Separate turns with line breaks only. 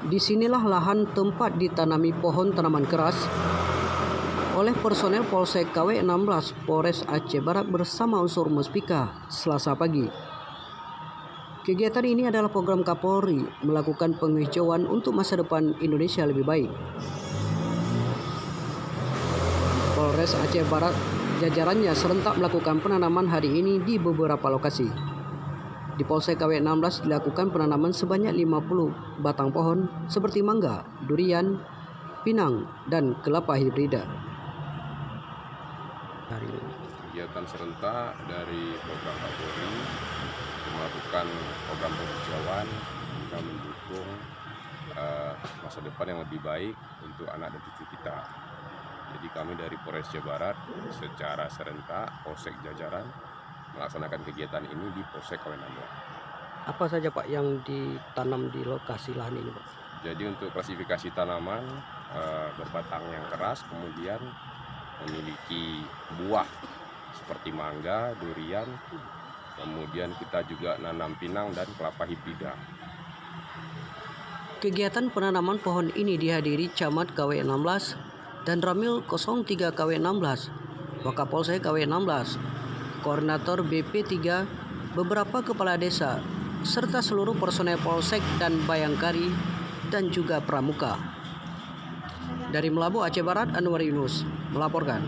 Disinilah lahan tempat ditanami pohon tanaman keras oleh personel Polsek KW 16 Polres Aceh Barat bersama unsur Muspika Selasa pagi. Kegiatan ini adalah program Kapolri melakukan penghijauan untuk masa depan Indonesia lebih baik. Polres Aceh Barat jajarannya serentak melakukan penanaman hari ini di beberapa lokasi. Di Polsek KW 16 dilakukan penanaman sebanyak 50 batang pohon seperti mangga, durian, pinang, dan kelapa hibrida.
Kegiatan serentak dari program Kapolri melakukan program penghijauan yang mendukung masa depan yang lebih baik untuk anak dan cucu kita. Jadi kami dari Polres Aceh Barat secara serentak Polsek jajaran melaksanakan kegiatan ini di Polsek KW 16.
Apa saja Pak yang ditanam di lokasi lahan ini Pak?
Jadi untuk klasifikasi tanaman berbatang yang keras, kemudian memiliki buah seperti mangga, durian, kemudian kita juga nanam pinang dan kelapa hibrida.
Kegiatan penanaman pohon ini dihadiri Camat KW 16 dan Ramil 03 KW 16, Wakapolsek KW 16, Koordinator BP3, beberapa kepala desa, serta seluruh personel Polsek dan Bayangkari dan juga Pramuka. Dari Melabu Aceh Barat, Anwar Yunus melaporkan.